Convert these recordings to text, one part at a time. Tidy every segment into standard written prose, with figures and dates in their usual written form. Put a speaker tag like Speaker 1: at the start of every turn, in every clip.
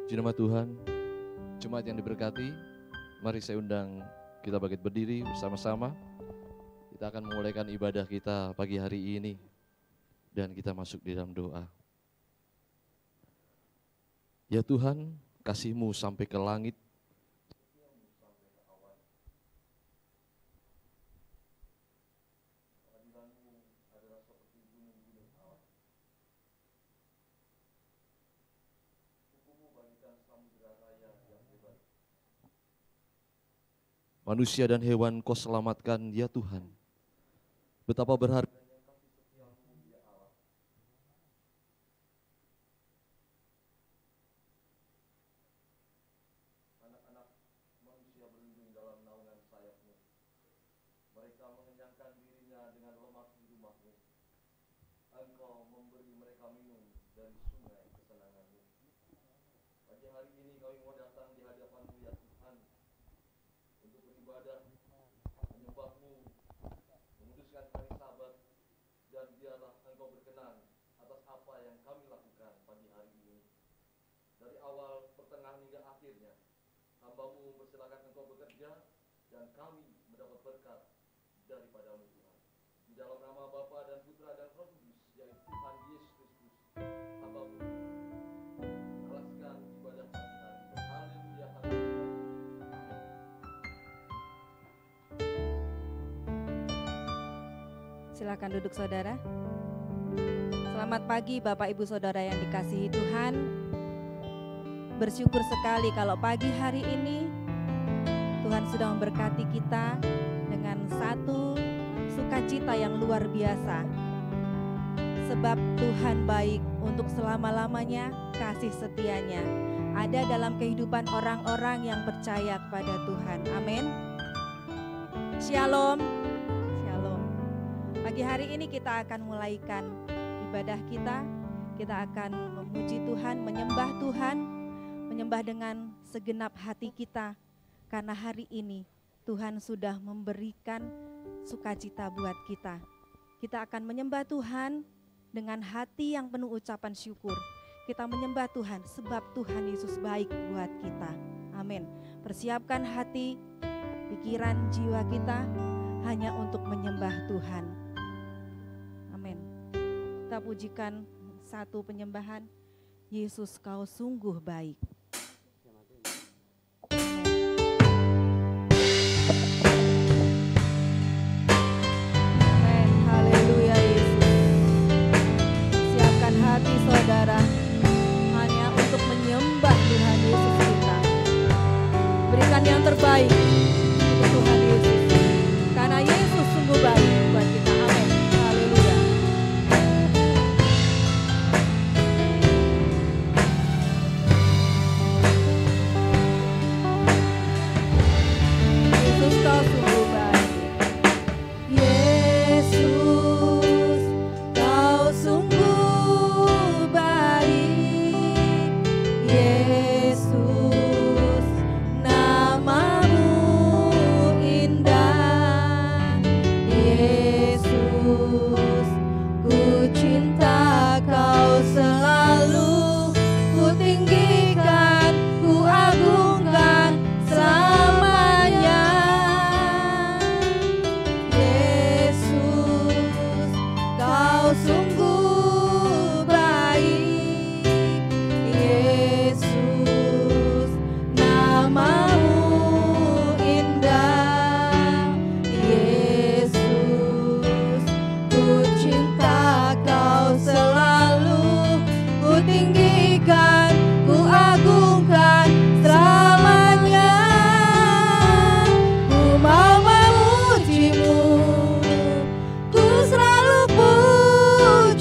Speaker 1: Puji nama Tuhan, jemaat yang diberkati, mari saya undang kita bangkit berdiri bersama-sama. Kita akan memulaikan ibadah kita pagi hari ini dan kita masuk di dalam doa. Ya Tuhan, kasih-Mu sampai ke langit, manusia dan hewan Kau selamatkan, ya Tuhan. Betapa berharga kasih setiamu, ya Allah. Anak-anak manusia berlindung dalam naungan sayap-Mu. Mereka mengenyangkan dirinya dengan lemak di rumah-Mu. Engkau memberi mereka minum dari sungai kesenangan-Mu. Pagi hari ini kami mau datang di hadapan-Mu, ya Tuhan, untuk beribadah, menyembah-Mu, menguduskan hari Sabat, dan biarlah Engkau berkenan atas apa yang kami lakukan pagi hari ini. Dari awal, pertengahan hingga akhirnya, hamba-Mu mempersilakan Engkau bekerja, dan kami mendapat berkat daripada-Mu Tuhan. Di dalam nama Bapa dan Putra dan Roh Kudus, yaitu Tuhan Yesus Kristus, hamba-Mu alaskan ibadah pagi hari. Haleluya, haleluya.
Speaker 2: Silakan duduk saudara. Selamat pagi Bapak Ibu Saudara yang dikasihi Tuhan. Bersyukur sekali kalau pagi hari ini Tuhan sudah memberkati kita dengan satu sukacita yang luar biasa. Sebab Tuhan baik, untuk selama-lamanya kasih setianya ada dalam kehidupan orang-orang yang percaya kepada Tuhan. Amin. Shalom. Pagi hari ini kita akan mulaikan ibadah kita. Kita akan memuji Tuhan, menyembah dengan segenap hati kita. Karena hari ini Tuhan sudah memberikan sukacita buat kita. Kita akan menyembah Tuhan dengan hati yang penuh ucapan syukur. Kita menyembah Tuhan sebab Tuhan Yesus baik buat kita. Amin. Persiapkan hati, pikiran, jiwa kita hanya untuk menyembah Tuhan. Kita pujikan satu penyembahan, Yesus Kau sungguh baik. Amin, haleluya Yesus. Siapkan hati saudara hanya untuk menyembah Tuhan Yesus kita. Berikan yang terbaik untuk Tuhan Yesus, karena Yesus sungguh baik buat kita. Amin.
Speaker 3: Ku selalu puji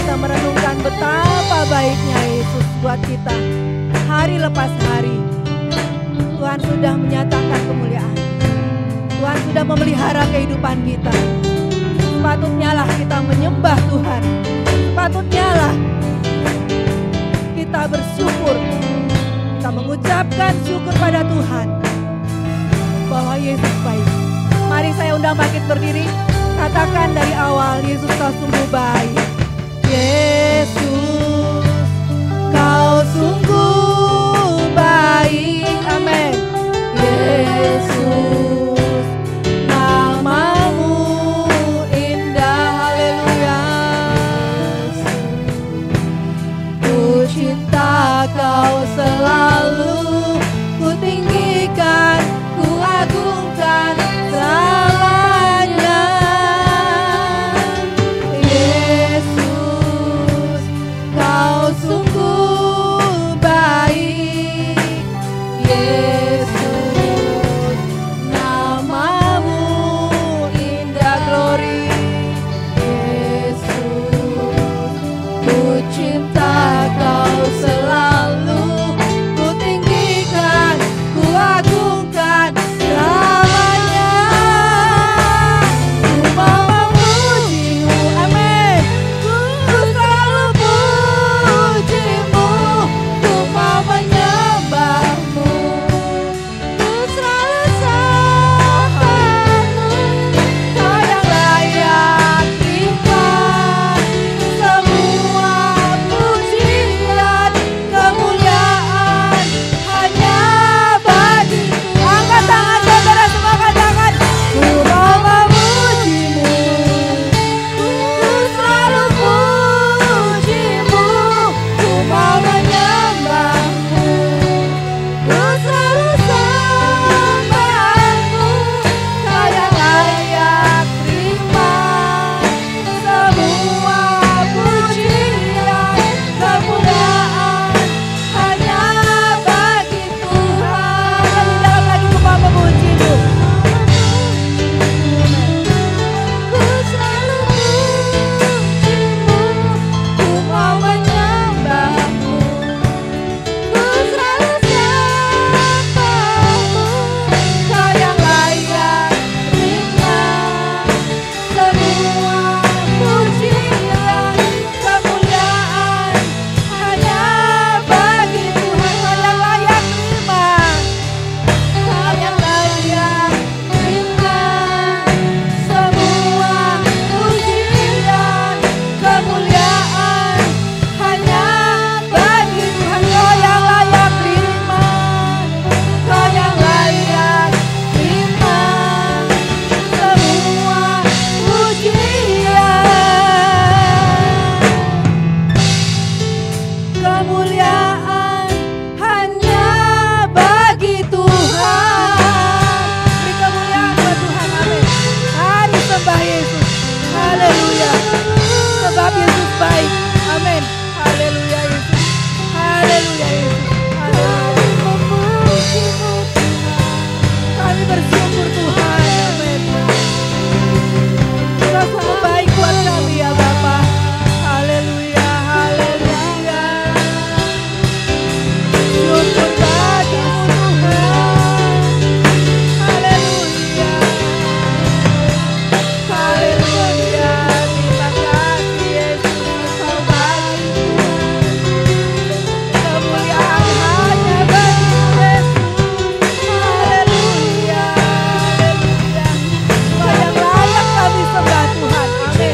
Speaker 2: kita merenungkan betapa baiknya Yesus buat kita hari lepas hari. Tuhan sudah menyatakan kemuliaan. Tuhan sudah memelihara kehidupan kita. Sepatutnya lah kita menyembah Tuhan. Sepatutnya lah kita bersyukur. Kita mengucapkan syukur pada Tuhan bahwa Yesus baik. Mari saya undang bangkit berdiri. Katakan dari awal, Yesus kau sungguh baik. Yesus kau sungguh baik. Amin. Yesus namamu indah. Haleluya. Ku cinta kau selalu, ku tinggikan, ku agungkan selamanya. Yesus kau sungguh baik. Yesus namamu indah. Glory. Yesus ku cinta kau selalu, ku tinggikan, ku agungkan selamanya. Ku mau memujimu, amin. Ku selalu pujimu, ku mau menyembahmu, ku selalu sembahmu. Kau yang layak terima semua pujian, kemuliaan hanya bagi. Angkat tangan saudara semua, katakan, ku mau memujimu, ku selalu pujimu, ku mau menyembahmu, ku selalu sembahmu. Kau yang layak terima semua pujian, kemuliaan hanya bagi Tuhan. Lebih dalam lagi, ku mau memujimu, ku selalu pujimu, ku mau menyembahmu, ku selalu sembahmu. Kau yang layak terima semua pujian, kemuliaan hanya bagi Tuhan. Kau yang layak terima, kau yang layak terima semua pujian, kemuliaan hanya bagi Tuhan. Kau yang layak terima, kau yang layak terima semua pujian, kemuliaan hanya bagi Tuhan. Beri kemuliaan buat Tuhan, amin. Mari sembah Yesus, haleluya. Sebab Yesus baik, amin. Haleluya Yesus, haleluya Yesus, haleluya. Kami bersyukur Tuhan, amin. Kau sungguh baik buat kami ya Bapa. Haleluya, haleluya. Syukur bagimu Tuhan. Haleluya, haleluya. Terima kasih Yesus, Kau baik Tuhan. Kemuliaan hanya bagi Yesus. Haleluya, haleluya. Kau yang layak kami sembah Tuhan, amin.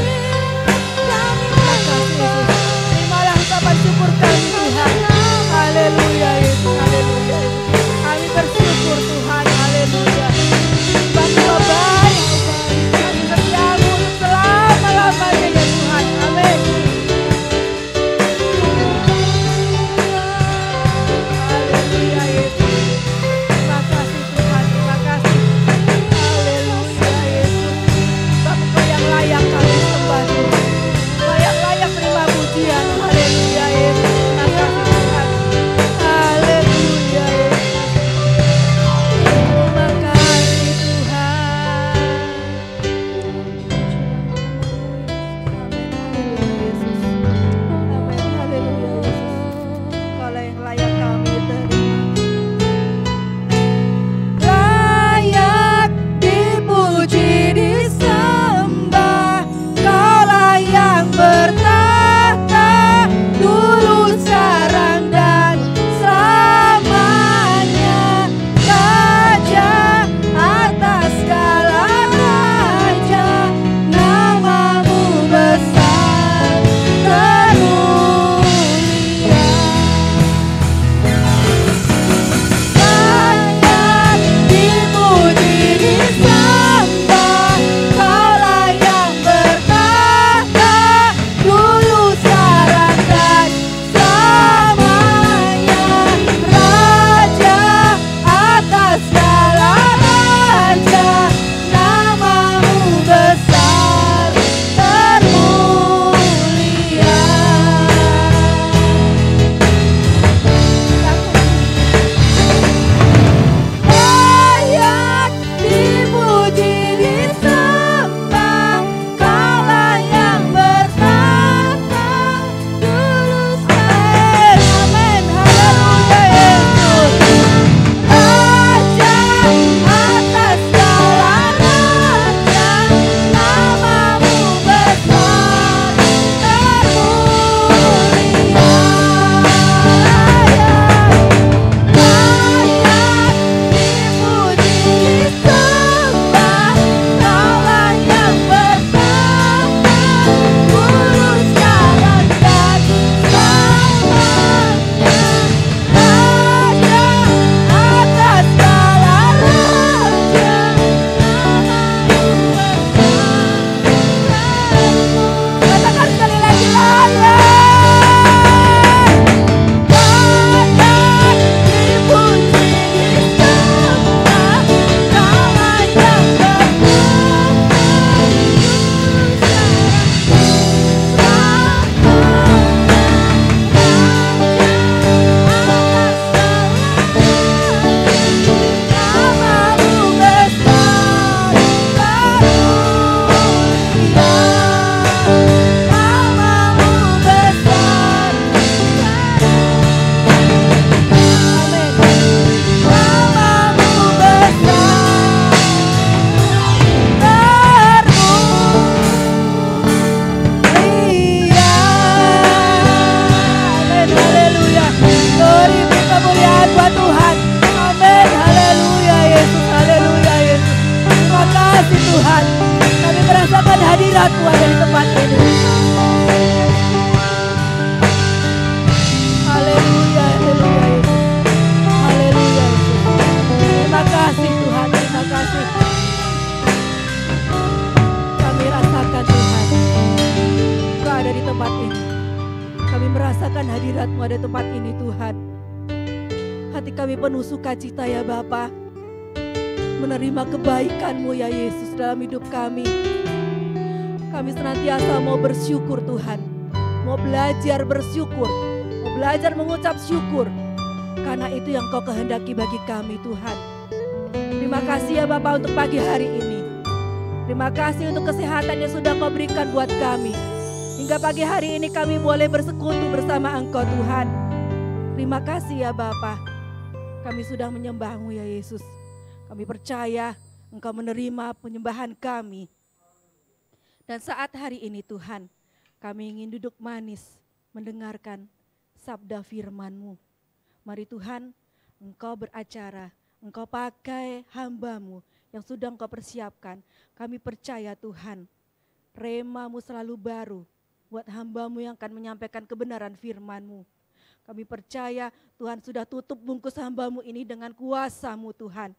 Speaker 2: hadirat-Mu ada di tempat ini. Haleluya, haleluya Yesus. Haleluya Yesus. Terima kasih Tuhan, terima kasih. Kami rasakan Tuhan, Engkau ada di tempat ini. Kami merasakan hadirat-Mu ada di tempat ini Tuhan. Hati kami penuh sukacita ya Bapa, menerima kebaikan-Mu ya Yesus dalam hidup kami. Kami senantiasa mau bersyukur Tuhan, mau belajar bersyukur, mau belajar mengucap syukur, karena itu yang Kau kehendaki bagi kami Tuhan. Terima kasih ya Bapa untuk pagi hari ini. Terima kasih untuk kesehatan yang sudah Kau berikan buat kami. Hingga pagi hari ini kami boleh bersekutu bersama Engkau Tuhan. Terima kasih ya Bapa. Kami sudah menyembah-Mu ya Yesus. Kami percaya Engkau menerima penyembahan kami. Dan saat hari ini Tuhan, kami ingin duduk manis mendengarkan sabda firman-Mu. Mari Tuhan, Engkau beracara, Engkau pakai hamba-Mu yang sudah Engkau persiapkan. Kami percaya Tuhan, rema-Mu selalu baru buat hamba-Mu yang akan menyampaikan kebenaran firman-Mu. Kami percaya Tuhan sudah tutup bungkus hamba-Mu ini dengan kuasa-Mu Tuhan.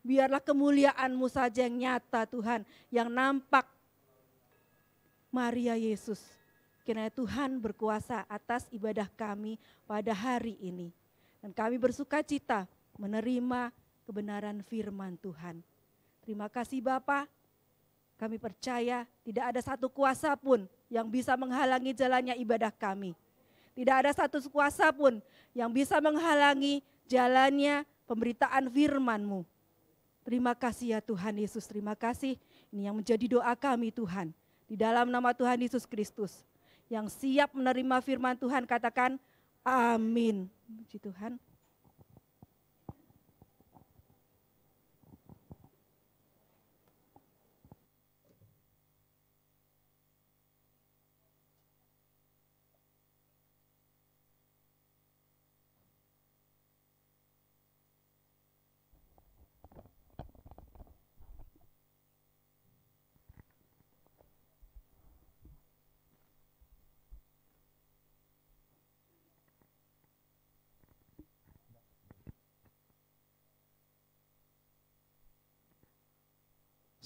Speaker 2: Biarlah kemuliaan-Mu saja yang nyata Tuhan, yang nampak. Mari ya Yesus, kiranya Tuhan berkuasa atas ibadah kami pada hari ini. Dan kami bersuka cita menerima kebenaran firman Tuhan. Terima kasih Bapa. Kami percaya tidak ada satu kuasa pun yang bisa menghalangi jalannya ibadah kami. Tidak ada satu kuasa pun yang bisa menghalangi jalannya pemberitaan firman-Mu. Terima kasih ya Tuhan Yesus, terima kasih. Ini yang menjadi doa kami Tuhan. Di dalam nama Tuhan Yesus Kristus. Yang siap menerima firman Tuhan katakan amin. Puji Tuhan.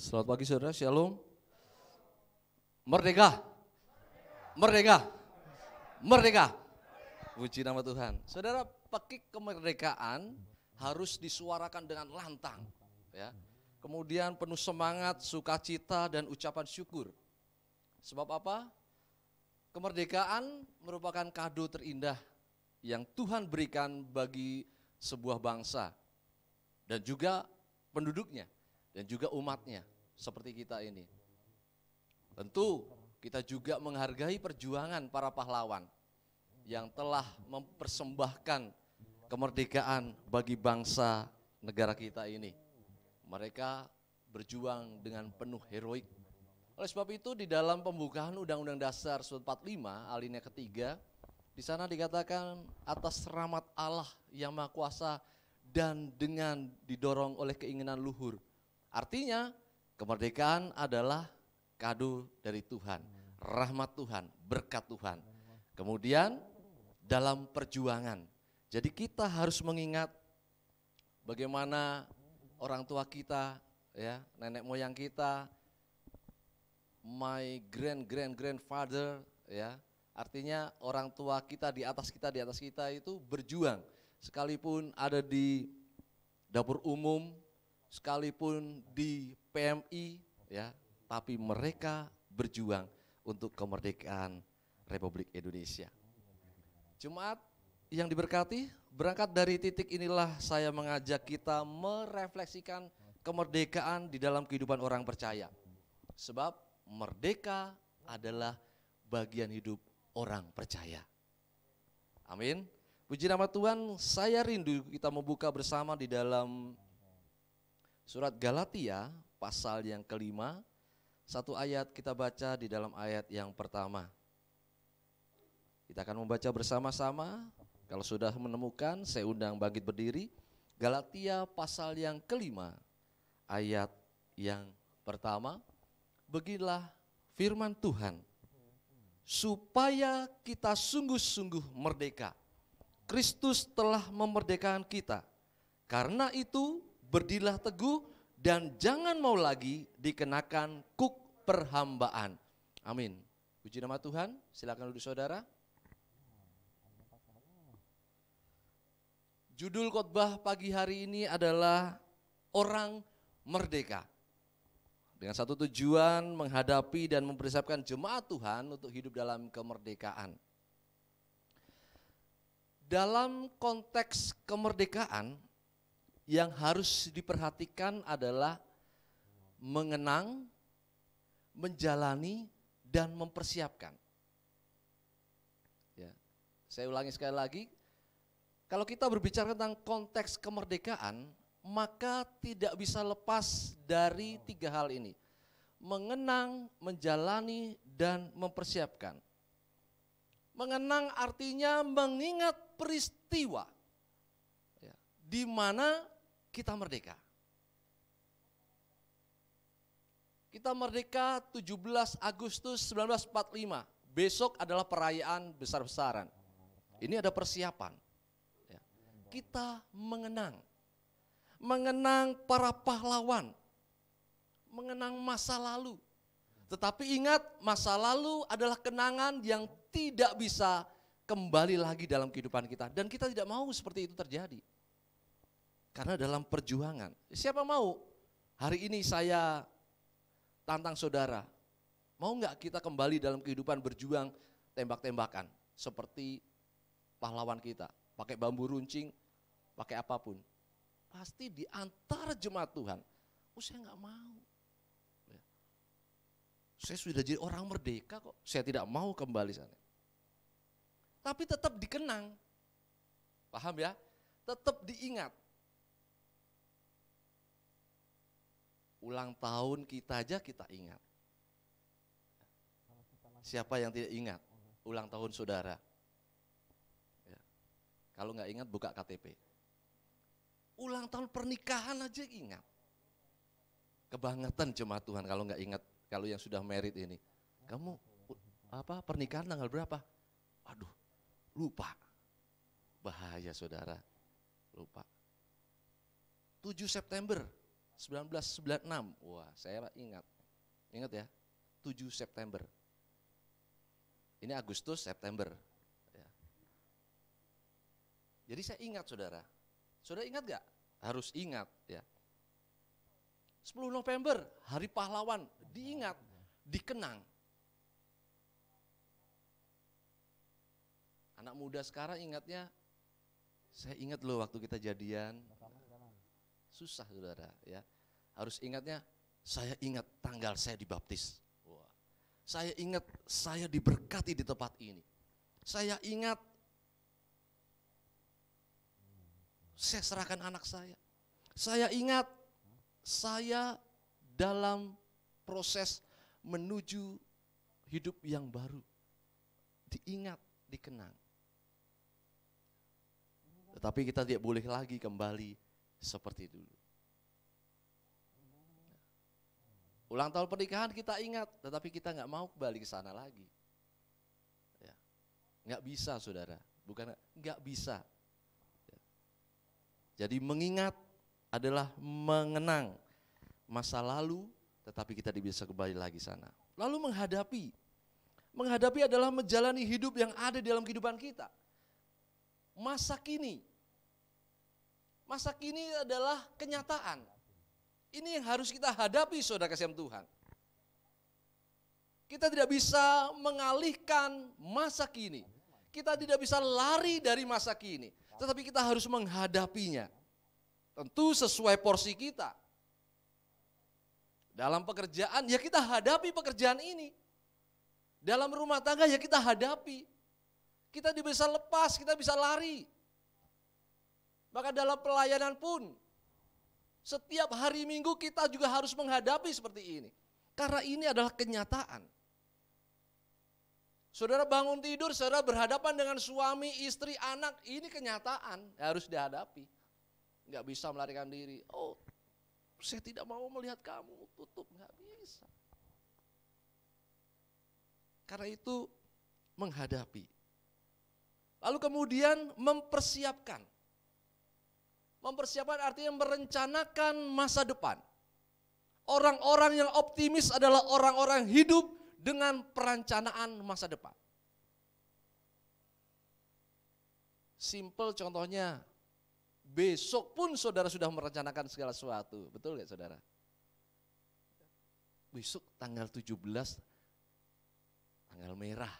Speaker 1: Selamat pagi saudara, shalom. Merdeka, merdeka, merdeka. Puji nama Tuhan. Saudara, pakik kemerdekaan harus disuarakan dengan lantang, ya. Kemudian penuh semangat, sukacita dan ucapan syukur. Sebab apa? Kemerdekaan merupakan kado terindah yang Tuhan berikan bagi sebuah bangsa dan juga penduduknya dan juga umatnya. Seperti kita ini. Tentu kita juga menghargai perjuangan para pahlawan yang telah mempersembahkan kemerdekaan bagi bangsa negara kita ini. Mereka berjuang dengan penuh heroik. Oleh sebab itu di dalam pembukaan Undang-Undang Dasar 45 alinea ketiga, di sana dikatakan atas rahmat Allah yang Maha Kuasa dan dengan didorong oleh keinginan luhur. Artinya kemerdekaan adalah kado dari Tuhan, rahmat Tuhan, berkat Tuhan. Kemudian dalam perjuangan, jadi kita harus mengingat bagaimana orang tua kita, ya, nenek moyang kita, my grandfather, ya, artinya orang tua kita di atas kita itu berjuang, sekalipun ada di dapur umum, sekalipun di PMI, ya, tapi mereka berjuang untuk kemerdekaan Republik Indonesia. Jemaat yang diberkati, berangkat dari titik inilah saya mengajak kita merefleksikan kemerdekaan di dalam kehidupan orang percaya. Sebab merdeka adalah bagian hidup orang percaya. Amin. Puji nama Tuhan, saya rindu kita membuka bersama di dalam Surat Galatia pasal yang kelima, satu ayat kita baca di dalam ayat yang pertama. Kita akan membaca bersama-sama, kalau sudah menemukan saya undang bangkit berdiri. Galatia pasal yang kelima, ayat yang pertama.
Speaker 3: beginilah firman Tuhan, supaya kita sungguh-sungguh merdeka. Kristus telah memerdekakan kita. Karena itu berdirilah teguh dan jangan mau lagi dikenakan kuk perhambaan. Amin. Puji nama Tuhan, silakan duduk saudara. Judul khotbah pagi hari ini adalah orang merdeka. Dengan satu tujuan menghadapi dan mempersiapkan jemaat Tuhan untuk hidup dalam kemerdekaan. Dalam konteks kemerdekaan yang harus diperhatikan adalah mengenang, menjalani, dan mempersiapkan. Ya, saya ulangi sekali lagi, kalau kita berbicara tentang konteks kemerdekaan, maka tidak bisa lepas dari 3 hal ini. Mengenang, menjalani, dan mempersiapkan. Mengenang artinya mengingat peristiwa ya, di mana kita merdeka. Kita merdeka 17 Agustus 1945. Besok adalah perayaan besar-besaran. Ini ada persiapan. Ya. Kita mengenang para pahlawan, mengenang masa lalu. Tetapi ingat, masa lalu adalah kenangan yang tidak bisa kembali lagi dalam kehidupan kita. Dan kita tidak mau seperti itu terjadi. Karena dalam perjuangan, siapa mau? Hari ini saya tantang saudara, mau nggak kita kembali dalam kehidupan berjuang tembak-tembakan seperti pahlawan kita, pakai bambu runcing, pakai apapun. Pasti di antara jemaat Tuhan, saya nggak mau. Saya sudah jadi orang merdeka kok, saya tidak mau kembali sana. Tapi tetap dikenang, paham ya? Tetap diingat. Ulang tahun kita aja kita ingat. Siapa yang tidak ingat ulang tahun saudara? Ya. Kalau nggak ingat buka KTP. Ulang tahun pernikahan aja ingat. Kebangetan jemaat Tuhan kalau nggak ingat, kalau yang sudah married ini. Kamu pernikahan tanggal berapa? Aduh, lupa. Bahaya saudara, lupa. 7 September 1996, wah saya ingat ya, 7 September. Ini Agustus, September. Ya. Jadi saya ingat saudara ingat gak? Harus ingat ya. 10 November, Hari Pahlawan, diingat, dikenang. Anak muda sekarang ingatnya, saya ingat loh waktu kita jadian. Susah saudara ya. Harus ingatnya, saya ingat tanggal saya dibaptis. Wah. Saya ingat saya diberkati di tempat ini. Saya ingat saya serahkan anak saya. Saya ingat saya dalam proses menuju hidup yang baru. Diingat, dikenang. Tetapi kita tidak boleh lagi kembali seperti dulu. Ulang tahun pernikahan kita ingat, tetapi kita nggak mau kembali ke sana lagi. Ya. Nggak bisa saudara, bukan nggak bisa. Ya. Jadi mengingat adalah mengenang masa lalu, tetapi kita tidak bisa kembali lagi sana. Lalu menghadapi adalah menjalani hidup yang ada di dalam kehidupan kita. Masa kini adalah kenyataan. Ini yang harus kita hadapi saudara kasih Tuhan. Kita tidak bisa mengalihkan masa kini. Kita tidak bisa lari dari masa kini. Tetapi kita harus menghadapinya. Tentu sesuai porsi kita. Dalam pekerjaan ya kita hadapi pekerjaan ini. Dalam rumah tangga ya kita hadapi. Kita bisa lepas, kita bisa lari. Maka dalam pelayanan pun, setiap hari Minggu kita juga harus menghadapi seperti ini. Karena ini adalah kenyataan. Saudara bangun tidur, saudara berhadapan dengan suami, istri, anak, ini kenyataan harus dihadapi. Enggak bisa melarikan diri. Oh, saya tidak mau melihat kamu, tutup, enggak bisa. Karena itu menghadapi. Lalu kemudian mempersiapkan. Mempersiapkan artinya merencanakan masa depan. Orang-orang yang optimis adalah orang-orang yang hidup dengan perencanaan masa depan. Simple contohnya, besok pun saudara sudah merencanakan segala sesuatu. Betul nggak saudara? Besok tanggal 17, tanggal merah.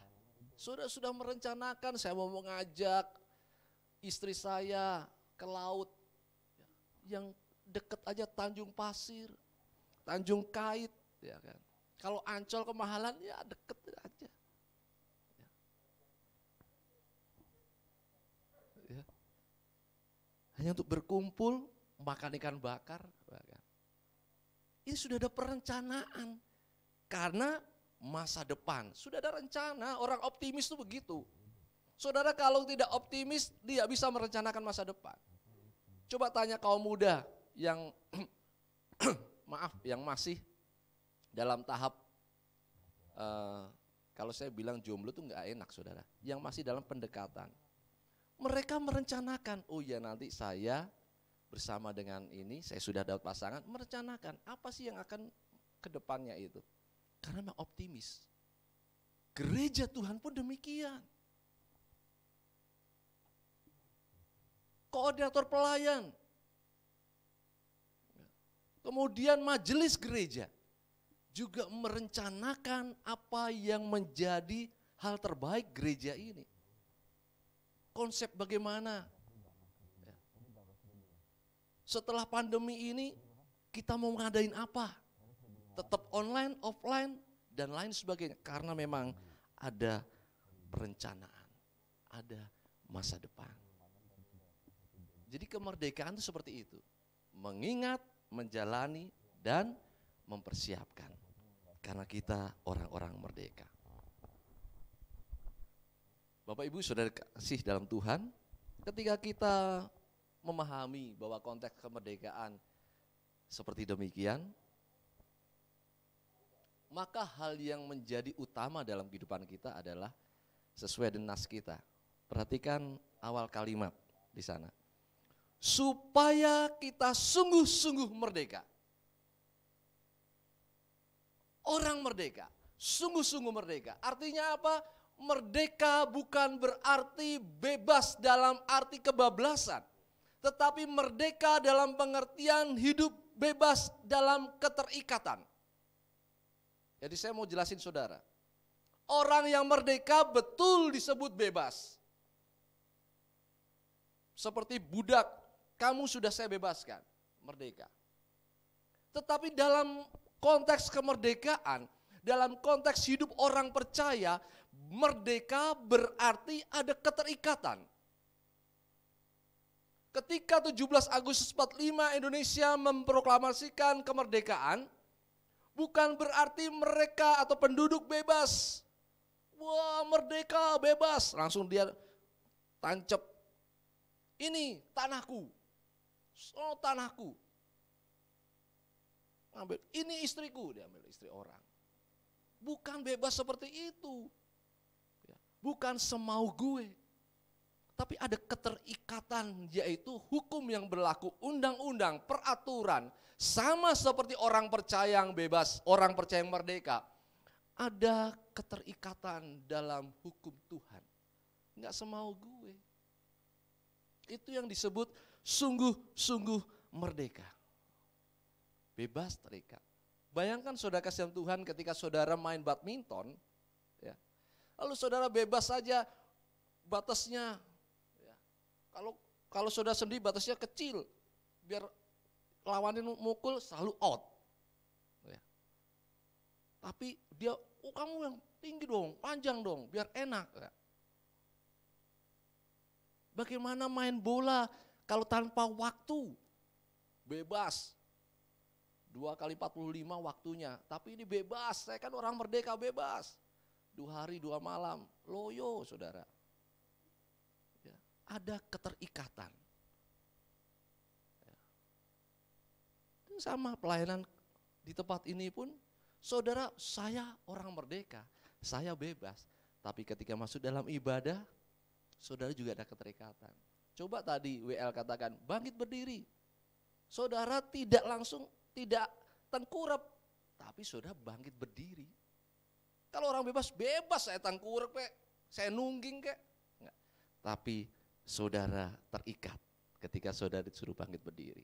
Speaker 3: Saudara sudah merencanakan, saya mau mengajak istri saya ke laut. Yang deket aja Tanjung Pasir, Tanjung Kait, ya kan. Kalau Ancol kemahalan ya deket aja. Ya. Hanya untuk berkumpul, makan ikan bakar. Ini sudah ada perencanaan. Karena masa depan, sudah ada rencana. Orang optimis itu begitu. Saudara kalau tidak optimis, dia bisa merencanakan masa depan. Coba tanya kaum muda yang maaf, yang masih dalam tahap kalau saya bilang jomblo itu enggak enak saudara, yang masih dalam pendekatan. Mereka merencanakan, oh ya nanti saya bersama dengan ini, saya sudah dapat pasangan, merencanakan apa sih yang akan ke depannya itu. Karena memang optimis. Gereja Tuhan pun demikian. Koordinator pelayan. Kemudian majelis gereja juga merencanakan apa yang menjadi hal terbaik gereja ini. Konsep bagaimana? Setelah pandemi ini kita mau ngadain apa? Tetap online, offline, dan lain sebagainya. Karena memang ada perencanaan, ada masa depan. Jadi kemerdekaan itu seperti itu. Mengingat, menjalani, dan mempersiapkan. Karena kita orang-orang merdeka. Bapak Ibu saudara kasih dalam Tuhan, ketika kita memahami bahwa konteks kemerdekaan seperti demikian, maka hal yang menjadi utama dalam kehidupan kita adalah sesuai dengan nas kita. Perhatikan awal kalimat di sana. Supaya kita sungguh-sungguh merdeka. Orang merdeka, sungguh-sungguh merdeka. Artinya apa? Merdeka bukan berarti bebas dalam arti kebablasan. Tetapi merdeka dalam pengertian hidup bebas dalam keterikatan. Jadi saya mau jelasin saudara. Orang yang merdeka betul disebut bebas. Seperti budak, kamu sudah saya bebaskan, merdeka. Tetapi dalam konteks kemerdekaan, dalam konteks hidup orang percaya, merdeka berarti ada keterikatan. Ketika 17 Agustus 45 Indonesia memproklamasikan kemerdekaan, bukan berarti mereka atau penduduk bebas. Wah, merdeka, bebas. Langsung dia tancap. Ini tanahku. Oh, tanahku. Ambil, ini istriku, dia ambil istri orang. Bukan bebas seperti itu. Bukan semau gue. Tapi ada keterikatan, yaitu hukum yang berlaku, undang-undang, peraturan. Sama seperti orang percaya yang bebas, orang percaya yang merdeka. Ada keterikatan dalam hukum Tuhan. Enggak semau gue. Itu yang disebut sungguh-sungguh merdeka. Bebas terikat. Bayangkan saudara kasih Tuhan ketika saudara main badminton, ya. Lalu saudara bebas saja batasnya. Ya. Kalau saudara sendiri batasnya kecil, biar lawannya mukul selalu out. Ya. Tapi dia, oh kamu yang tinggi dong, panjang dong, biar enak. Ya. Bagaimana main bola kalau tanpa waktu? Bebas. 2 kali 45 waktunya. Tapi ini bebas, saya kan orang merdeka bebas. 2 hari 2 malam, loyo saudara. Ya, ada keterikatan. Ya. Sama pelayanan di tempat ini pun, saudara saya orang merdeka. saya bebas. Tapi ketika masuk dalam ibadah, saudara juga ada keterikatan. Coba tadi WL katakan, bangkit berdiri. Saudara tidak langsung, tidak tengkurap, tapi saudara bangkit berdiri. Kalau orang bebas saya tengkurap kek, saya nungging kek. Enggak. Tapi saudara terikat ketika saudara disuruh bangkit berdiri.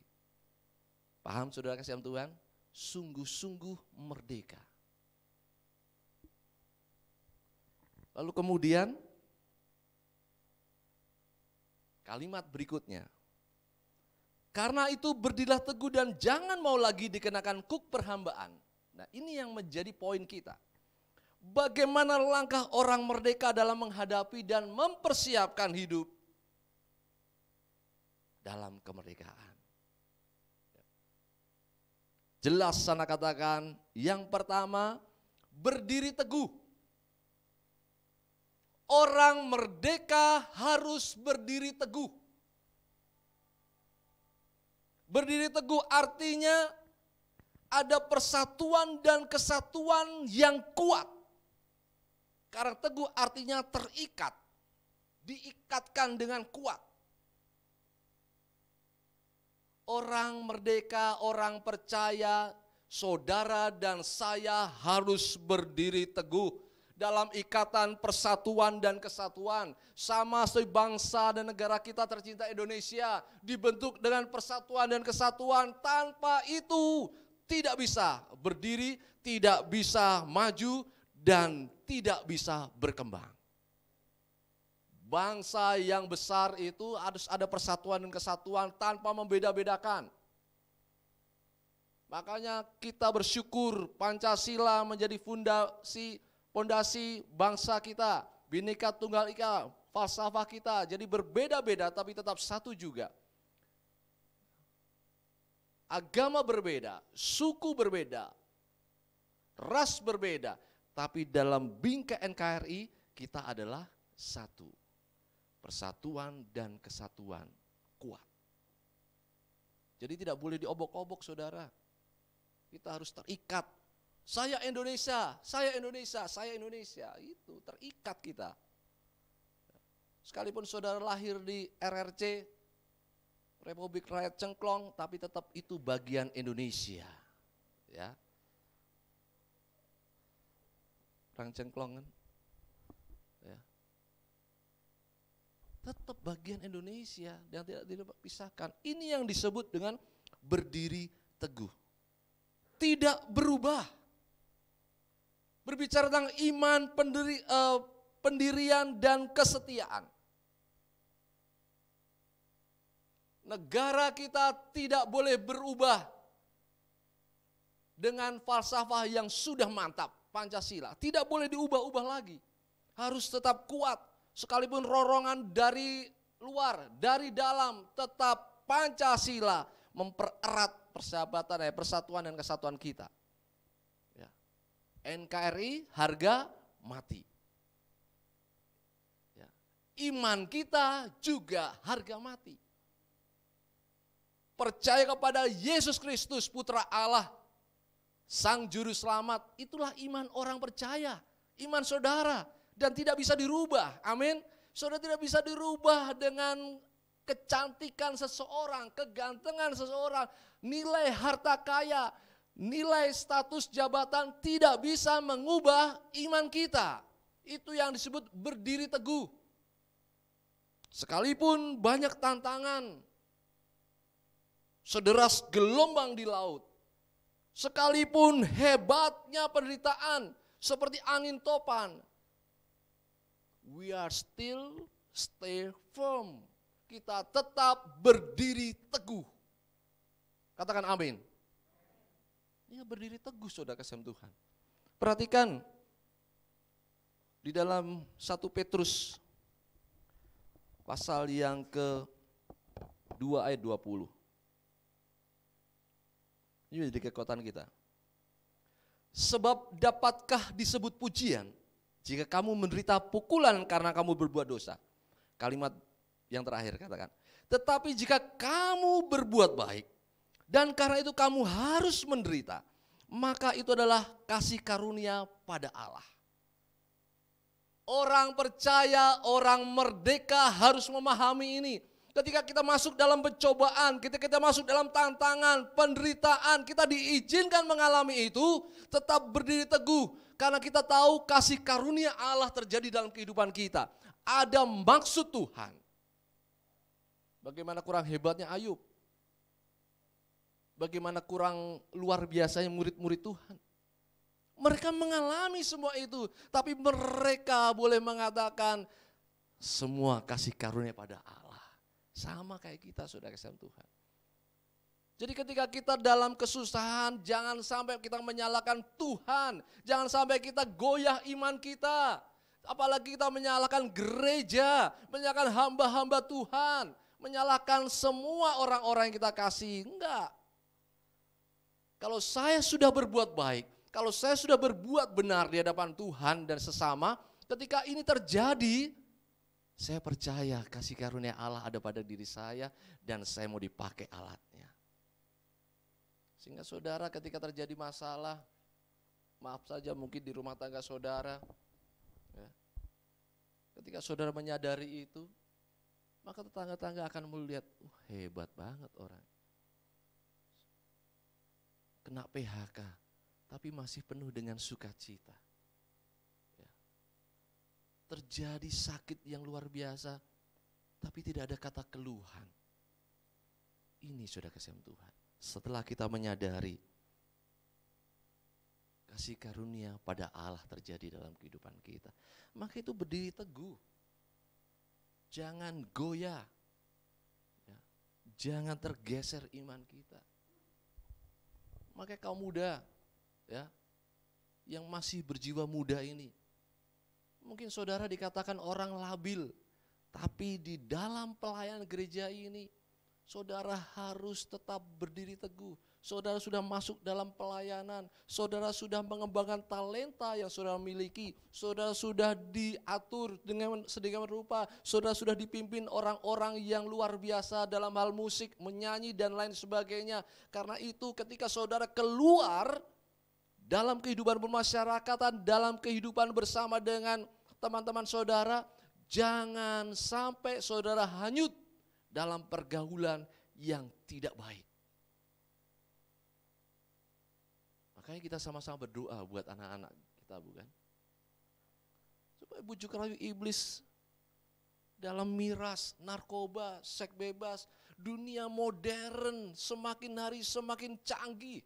Speaker 3: Paham saudara kasihan Tuhan? Sungguh-sungguh merdeka. Lalu kemudian kalimat berikutnya. Karena itu berdirilah teguh dan jangan mau lagi dikenakan kuk perhambaan. Nah, ini yang menjadi poin kita. Bagaimana langkah orang merdeka dalam menghadapi dan mempersiapkan hidup dalam kemerdekaan. Jelas sana katakan, yang pertama berdiri teguh. Orang merdeka harus berdiri teguh. Berdiri teguh artinya ada persatuan dan kesatuan yang kuat. Karena teguh artinya terikat, diikatkan dengan kuat. Orang merdeka, orang percaya, saudara dan saya harus berdiri teguh dalam ikatan persatuan dan kesatuan. Sama seperti bangsa dan negara kita tercinta Indonesia dibentuk dengan persatuan dan kesatuan. Tanpa itu tidak bisa berdiri, tidak bisa maju, dan tidak bisa berkembang. Bangsa yang besar itu harus ada persatuan dan kesatuan tanpa membeda-bedakan. Makanya kita bersyukur Pancasila menjadi fondasi bangsa kita, Bhinneka Tunggal Ika, falsafah kita. Jadi berbeda-beda tapi tetap satu juga. Agama berbeda, suku berbeda, ras berbeda, tapi dalam bingkai NKRI kita adalah satu. Persatuan dan kesatuan kuat. Jadi tidak boleh diobok-obok saudara. Kita harus terikat. Saya Indonesia, saya Indonesia, saya Indonesia. Itu terikat kita. Sekalipun saudara lahir di RRC, Republik Rakyat Cengklong, tapi tetap itu bagian Indonesia. Ya. Orang Cengklong kan? Ya. Tetap bagian Indonesia dan tidak dipisahkan. Ini yang disebut dengan berdiri teguh. Tidak berubah. Berbicara tentang iman, pendirian, dan kesetiaan. Negara kita tidak boleh berubah dengan falsafah yang sudah mantap, Pancasila. Tidak boleh diubah-ubah lagi. Harus tetap kuat, sekalipun rorongan dari luar, dari dalam, tetap Pancasila mempererat persahabatan, persatuan dan kesatuan kita. NKRI harga mati. Ya. Iman kita juga harga mati. Percaya kepada Yesus Kristus Putra Allah, Sang Juru Selamat, itulah iman orang percaya, iman saudara, dan tidak bisa dirubah. Amin. Saudara tidak bisa dirubah dengan kecantikan seseorang, kegantengan seseorang, nilai harta kaya, nilai status jabatan tidak bisa mengubah iman kita. Itu yang disebut berdiri teguh. Sekalipun banyak tantangan, sederas gelombang di laut, sekalipun hebatnya penderitaan seperti angin topan, we are still stay firm. Kita tetap berdiri teguh. Katakan amin. Ya, berdiri teguh saudara kasih Tuhan. Perhatikan di dalam 1 Petrus pasal yang ke-2 ayat 20. Ini menjadi kekuatan kita. Sebab dapatkah disebut pujian jika kamu menderita pukulan karena kamu berbuat dosa? Kalimat yang terakhir katakan. Tetapi jika kamu berbuat baik, dan karena itu kamu harus menderita, maka itu adalah kasih karunia pada Allah. Orang percaya, orang merdeka harus memahami ini. Ketika kita masuk dalam pencobaan, ketika kita masuk dalam tantangan, penderitaan, kita diizinkan mengalami itu, tetap berdiri teguh. Karena kita tahu kasih karunia Allah terjadi dalam kehidupan kita. Ada maksud Tuhan. Bagaimana kurang hebatnya Ayub. Bagaimana kurang luar biasanya murid-murid Tuhan. Mereka mengalami semua itu, tapi mereka boleh mengatakan semua kasih karunia pada Allah. Sama kayak kita, saudara kasih Tuhan. Jadi ketika kita dalam kesusahan, jangan sampai kita menyalahkan Tuhan. Jangan sampai kita goyah iman kita. Apalagi kita menyalahkan gereja, menyalahkan hamba-hamba Tuhan, menyalahkan semua orang-orang yang kita kasih. Enggak. Kalau saya sudah berbuat baik, kalau saya sudah berbuat benar di hadapan Tuhan dan sesama, ketika ini terjadi, saya percaya kasih karunia Allah ada pada diri saya dan saya mau dipakai alatnya. Sehingga saudara ketika terjadi masalah, maaf saja mungkin di rumah tangga saudara, ya, ketika saudara menyadari itu, maka tetangga-tangga akan melihat, hebat banget orang. Kena PHK. Tapi masih penuh dengan sukacita. Ya. Terjadi sakit yang luar biasa, tapi tidak ada kata keluhan. Ini sudah kasih Tuhan. Setelah kita menyadari kasih karunia pada Allah terjadi dalam kehidupan kita, maka itu berdiri teguh. Jangan goyah. Ya. Jangan tergeser iman kita. Makanya kaum muda, ya, yang masih berjiwa muda ini, mungkin saudara dikatakan orang labil, tapi di dalam pelayanan gereja ini, saudara harus tetap berdiri teguh. Saudara sudah masuk dalam pelayanan, saudara sudah mengembangkan talenta yang saudara miliki, saudara sudah diatur dengan sedemikian rupa, saudara sudah dipimpin orang-orang yang luar biasa dalam hal musik, menyanyi dan lain sebagainya. Karena itu ketika saudara keluar dalam kehidupan bermasyarakatan, dalam kehidupan bersama dengan teman-teman saudara, jangan sampai saudara hanyut dalam pergaulan yang tidak baik. Makanya kita sama-sama berdoa buat anak-anak kita, bukan? Supaya bujuk rayu iblis dalam miras, narkoba, seks bebas, dunia modern semakin hari semakin canggih.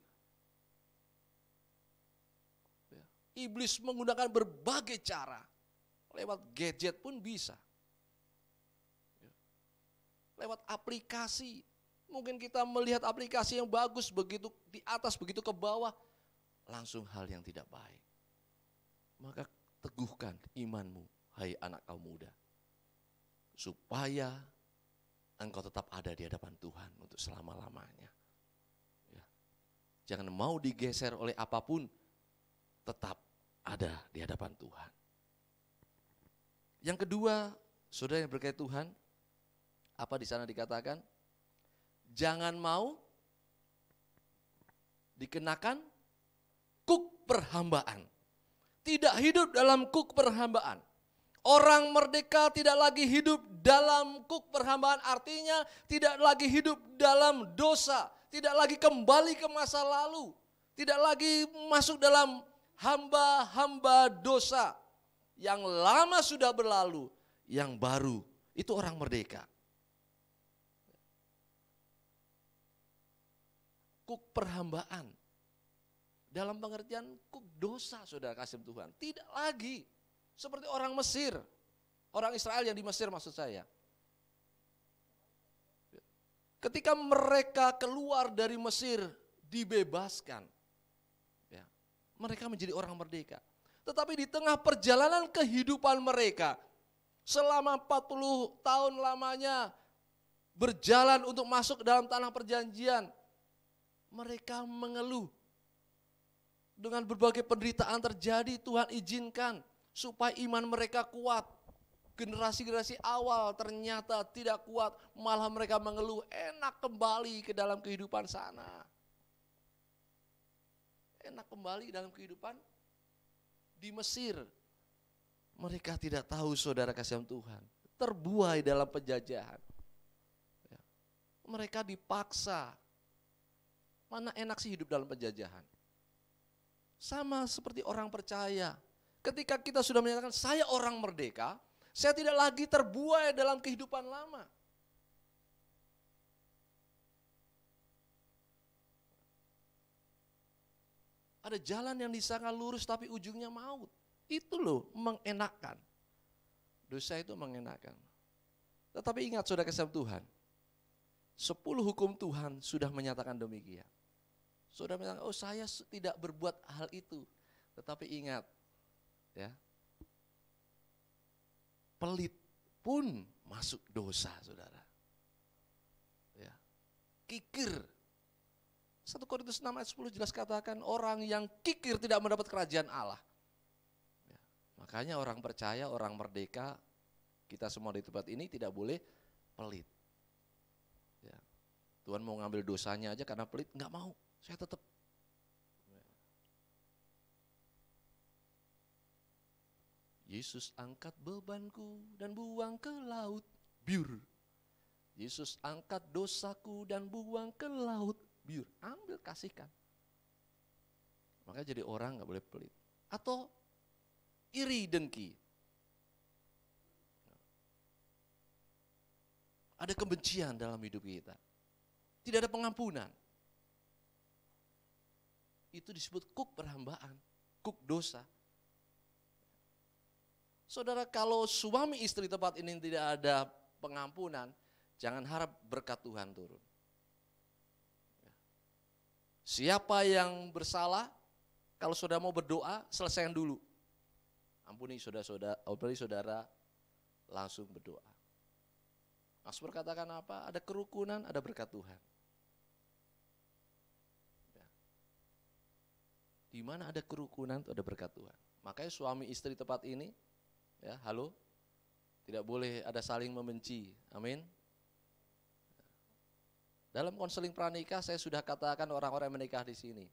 Speaker 3: Iblis menggunakan berbagai cara, lewat gadget pun bisa. Lewat aplikasi, mungkin kita melihat aplikasi yang bagus begitu di atas, begitu ke bawah, langsung hal yang tidak baik. Maka teguhkan imanmu, hai anak kaum muda, supaya engkau tetap ada di hadapan Tuhan untuk selama-lamanya. Ya. Jangan mau digeser oleh apapun, tetap ada di hadapan Tuhan. Yang kedua, saudara yang berkait Tuhan, apa di sana dikatakan? Jangan mau dikenakan kuk perhambaan. Tidak hidup dalam kuk perhambaan. Orang merdeka tidak lagi hidup dalam kuk perhambaan, artinya tidak lagi hidup dalam dosa, tidak lagi kembali ke masa lalu, tidak lagi masuk dalam hamba-hamba dosa. Yang lama sudah berlalu, yang baru itu orang merdeka. Kuk perhambaan. Dalam pengertian kuk dosa, saudara kasih Tuhan. Tidak lagi seperti orang Mesir. Orang Israel yang di Mesir maksud saya. Ketika mereka keluar dari Mesir, dibebaskan. Ya, mereka menjadi orang merdeka. Tetapi di tengah perjalanan kehidupan mereka, selama 40 tahun lamanya berjalan untuk masuk dalam tanah perjanjian, mereka mengeluh. Dengan berbagai penderitaan terjadi, Tuhan izinkan supaya iman mereka kuat. Generasi-generasi awal ternyata tidak kuat, malah mereka mengeluh, enak kembali ke dalam kehidupan sana. Enak kembali dalam kehidupan di Mesir. Mereka tidak tahu saudara kasih Tuhan, terbuai dalam penjajahan. Ya. Mereka dipaksa. Mana enak sih hidup dalam penjajahan? Sama seperti orang percaya. Ketika kita sudah menyatakan saya orang merdeka, saya tidak lagi terbuai dalam kehidupan lama. Ada jalan yang disangka lurus tapi ujungnya maut. Itu loh mengenakan. Dosa itu mengenakan. Tetapi ingat saudara kasih Tuhan, 10 hukum Tuhan sudah menyatakan demikian. Sudah menyatakan, oh saya tidak berbuat hal itu. Tetapi ingat, ya, pelit pun masuk dosa, saudara. Ya. Kikir. 1 Korintus 6 ayat 10 jelas katakan orang yang kikir tidak mendapat kerajaan Allah. Ya. Makanya orang percaya, orang merdeka, kita semua di tempat ini tidak boleh pelit. Ya. Tuhan mau ngambil dosanya aja karena pelit, enggak mau, saya tetap. Yesus angkat bebanku dan buang ke laut biur. Yesus angkat dosaku dan buang ke laut biur. Ambil, kasihkan. Makanya jadi orang gak boleh pelit. Atau iri dengki. Ada kebencian dalam hidup kita. Tidak ada pengampunan. Itu disebut kuk perhambaan, kuk dosa. Saudara, kalau suami istri tempat ini tidak ada pengampunan, jangan harap berkat Tuhan turun. Siapa yang bersalah, kalau saudara mau berdoa, selesaikan dulu. Ampuni saudara, langsung berdoa. Mazmur katakan apa? Ada kerukunan, ada berkat Tuhan. Ya. Di mana ada kerukunan, itu ada berkat Tuhan. Makanya suami istri tempat ini, ya, halo, tidak boleh ada saling membenci. Amin. Dalam konseling pranikah saya sudah katakan orang-orang yang menikah di sini.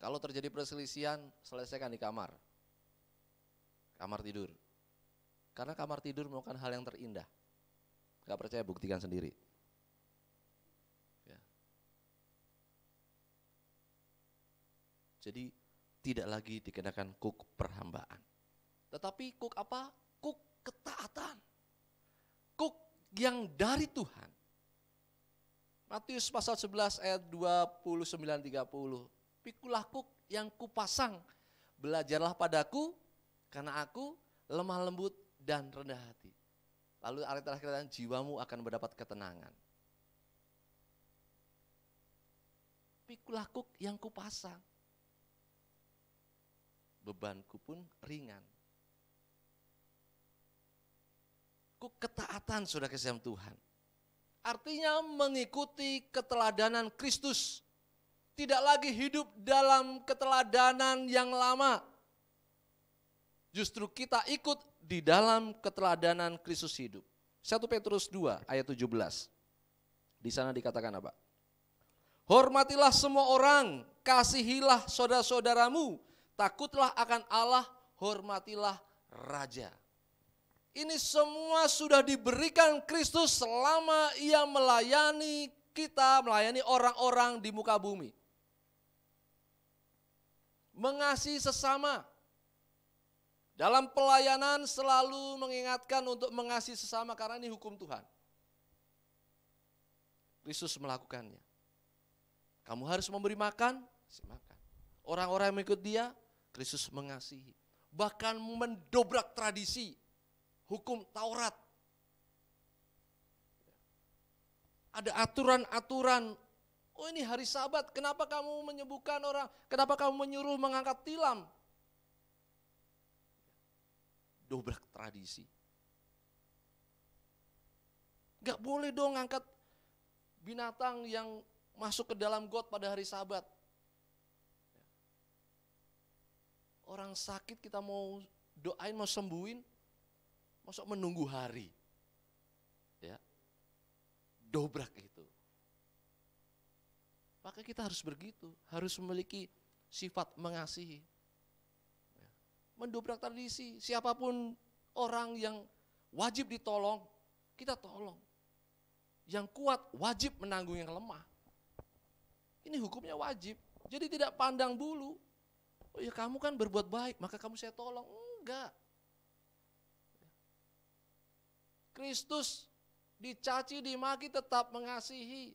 Speaker 3: Kalau terjadi perselisihan, selesaikan di kamar. Kamar tidur. Karena kamar tidur merupakan hal yang terindah. Gak percaya, buktikan sendiri. Ya. Jadi tidak lagi dikenakan kuk perhambaan. Tetapi kuk apa? Kuk ketaatan. Kuk yang dari Tuhan. Matius pasal 11 ayat 29-30. Pikulah kuk yang kupasang, belajarlah padaku, karena aku lemah lembut dan rendah hati. Lalu ayat terakhir katakan, jiwamu akan mendapat ketenangan. Pikulah kuk yang kupasang, bebanku pun ringan. Kuk ketaatan, saudara kasih Tuhan. Artinya mengikuti keteladanan Kristus. Tidak lagi hidup dalam keteladanan yang lama. Justru kita ikut di dalam keteladanan Kristus hidup. 1 Petrus 2 ayat 17. Di sana dikatakan apa? Hormatilah semua orang, kasihilah saudara-saudaramu, takutlah akan Allah, hormatilah raja. Ini semua sudah diberikan Kristus selama ia melayani kita, melayani orang-orang di muka bumi. Mengasihi sesama. Dalam pelayanan selalu mengingatkan untuk mengasihi sesama karena ini hukum Tuhan. Kristus melakukannya. Kamu harus memberi makan, makan. Orang-orang yang mengikut dia, Kristus mengasihi. Bahkan mendobrak tradisi. Hukum Taurat. Ada aturan-aturan. Oh ini hari Sabat, kenapa kamu menyembuhkan orang? Kenapa kamu menyuruh mengangkat tilam? Dobrak tradisi. Gak boleh dong ngangkat binatang yang masuk ke dalam got pada hari Sabat. Orang sakit kita mau doain, mau sembuhin, masuk menunggu hari, ya, dobrak itu. Maka kita harus begitu, harus memiliki sifat mengasihi, ya. mendobrak tradisi. Siapapun orang yang wajib ditolong, kita tolong. Yang kuat wajib menanggung yang lemah. Ini hukumnya wajib. Jadi tidak pandang bulu. Oh ya kamu kan berbuat baik, maka kamu saya tolong. Enggak. Kristus dicaci, dimaki tetap mengasihi.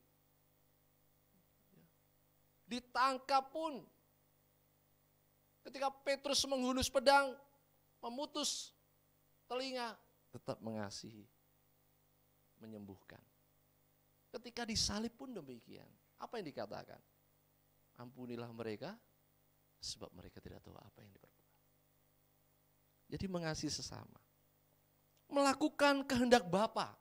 Speaker 3: Ditangkap pun. Ketika Petrus menghunus pedang, memutus telinga, tetap mengasihi, menyembuhkan. Ketika disalib pun demikian. Apa yang dikatakan? Ampunilah mereka, sebab mereka tidak tahu apa yang diperbuat. Jadi mengasihi sesama. Melakukan kehendak Bapa.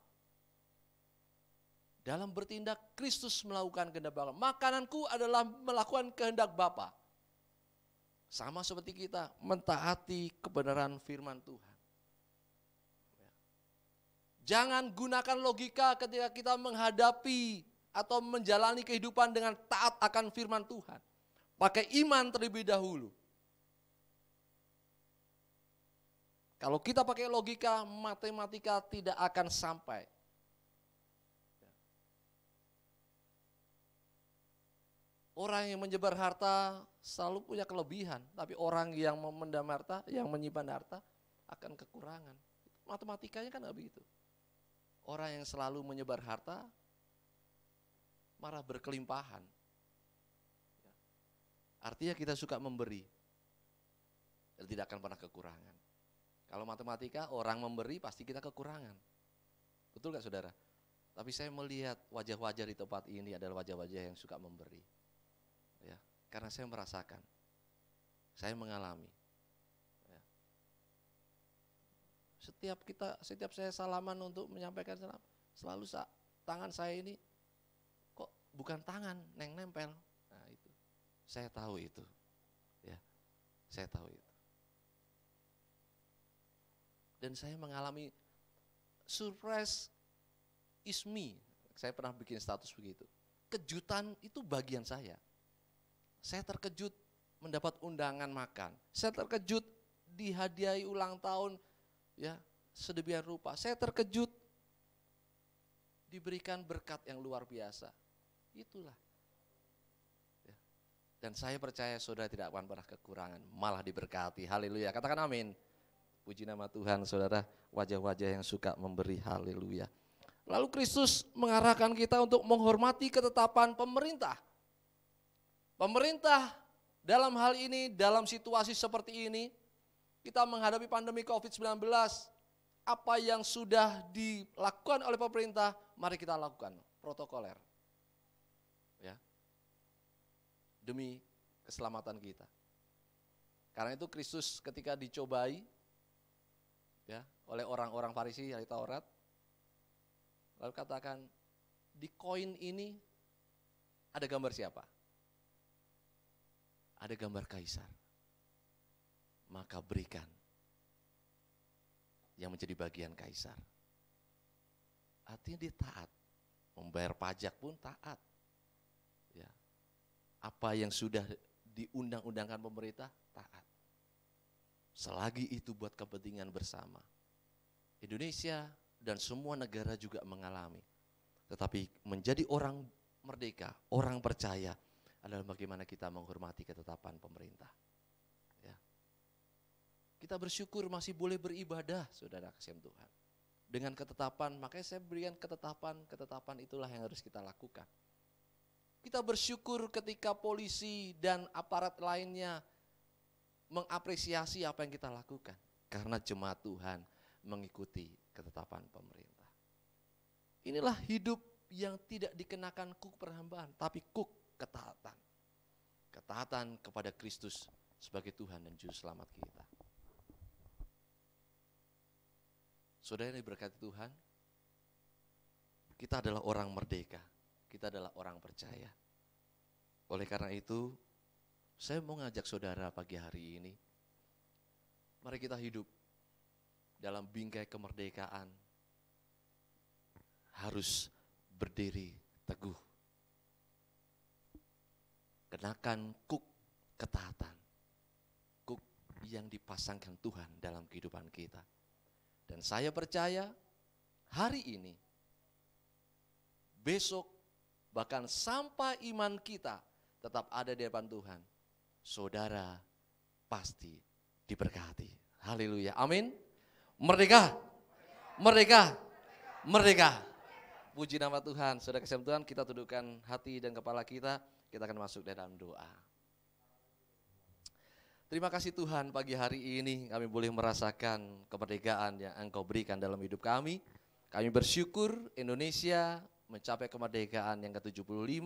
Speaker 3: Dalam bertindak, Kristus melakukan kehendak Bapa. Makananku adalah melakukan kehendak Bapa. Sama seperti kita, mentaati kebenaran firman Tuhan. Jangan gunakan logika ketika kita menghadapi atau menjalani kehidupan dengan taat akan firman Tuhan. Pakai iman terlebih dahulu. Kalau kita pakai logika, matematika tidak akan sampai. Orang yang menyebar harta selalu punya kelebihan, tapi orang yang memendam harta, yang menyimpan harta akan kekurangan. Matematikanya kan nggak begitu. Orang yang selalu menyebar harta malah berkelimpahan. Artinya kita suka memberi, dan tidak akan pernah kekurangan. Kalau matematika, orang memberi pasti kita kekurangan. Betul gak saudara? Tapi saya melihat wajah-wajah di tempat ini adalah wajah-wajah yang suka memberi. Ya, karena saya merasakan, saya mengalami. Ya. Setiap saya salaman untuk menyampaikan salam, selalu tangan saya ini kok bukan tangan, nempel. Nah itu, saya tahu itu. Ya, saya tahu itu. Dan saya mengalami surprise is me. Saya pernah bikin status begitu. Kejutan itu bagian saya. Saya terkejut mendapat undangan makan. Saya terkejut dihadiahi ulang tahun ya sedemikian rupa. Saya terkejut diberikan berkat yang luar biasa. Itulah. Ya. Dan saya percaya saudara tidak akan pernah kekurangan, malah diberkati. Haleluya. Katakan amin. Puji nama Tuhan, saudara, wajah-wajah yang suka memberi, haleluya. Lalu Kristus mengarahkan kita untuk menghormati ketetapan pemerintah. Pemerintah dalam hal ini, dalam situasi seperti ini, kita menghadapi pandemi COVID-19, apa yang sudah dilakukan oleh pemerintah, mari kita lakukan, protokoler. Ya. Demi keselamatan kita. Karena itu Kristus ketika dicobai, ya, oleh orang-orang Farisi ahli Taurat, lalu katakan di koin ini ada gambar siapa? Ada gambar kaisar. Maka berikan yang menjadi bagian kaisar. Artinya dia taat, membayar pajak pun taat. Ya. Apa yang sudah diundang-undangkan pemerintah taat. Selagi itu buat kepentingan bersama. Indonesia dan semua negara juga mengalami. Tetapi menjadi orang merdeka, orang percaya adalah bagaimana kita menghormati ketetapan pemerintah. Ya. Kita bersyukur masih boleh beribadah, saudara kasih Tuhan. Dengan ketetapan, makanya saya berikan ketetapan itulah yang harus kita lakukan. Kita bersyukur ketika polisi dan aparat lainnya mengapresiasi apa yang kita lakukan. Karena jemaat Tuhan mengikuti ketetapan pemerintah. Inilah hidup yang tidak dikenakan kuk perhambaan, tapi kuk ketaatan. Ketaatan kepada Kristus sebagai Tuhan dan Juru Selamat kita. Saudara yang diberkati Tuhan, kita adalah orang merdeka, kita adalah orang percaya. Oleh karena itu, saya mau ngajak saudara pagi hari ini, mari kita hidup dalam bingkai kemerdekaan, harus berdiri teguh. Kenakan kuk ketaatan, kuk yang dipasangkan Tuhan dalam kehidupan kita. Dan saya percaya hari ini, besok, bahkan sampai iman kita tetap ada di hadapan Tuhan, saudara pasti diberkati. Haleluya, amin. Merdeka, merdeka, merdeka. Puji nama Tuhan. Saudara kasih Tuhan, kita tundukkan hati dan kepala kita akan masuk dalam doa. Terima kasih Tuhan, pagi hari ini kami boleh merasakan kemerdekaan yang Engkau berikan dalam hidup kami. Kami bersyukur Indonesia mencapai kemerdekaan yang ke-75.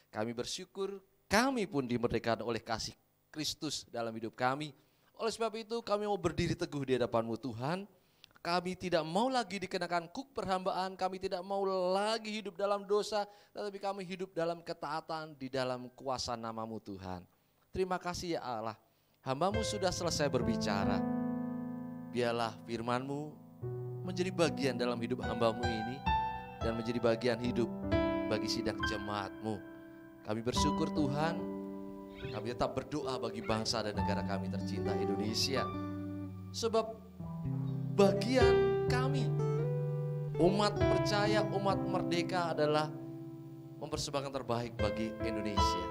Speaker 3: Kami bersyukur kami pun dimerdekakan oleh kasih Kristus dalam hidup kami. Oleh sebab itu kami mau berdiri teguh di hadapan-Mu Tuhan. Kami tidak mau lagi dikenakan kuk perhambaan, kami tidak mau lagi hidup dalam dosa, tetapi kami hidup dalam ketaatan di dalam kuasa nama-Mu Tuhan. Terima kasih ya Allah. Hamba-Mu sudah selesai berbicara. Biarlah firman-Mu menjadi bagian dalam hidup hamba-Mu ini dan menjadi bagian hidup bagi sidang jemaat-Mu. Kami bersyukur Tuhan, kami tetap berdoa bagi bangsa dan negara kami tercinta Indonesia. Sebab bagian kami, umat percaya, umat merdeka adalah mempersembahkan terbaik bagi Indonesia.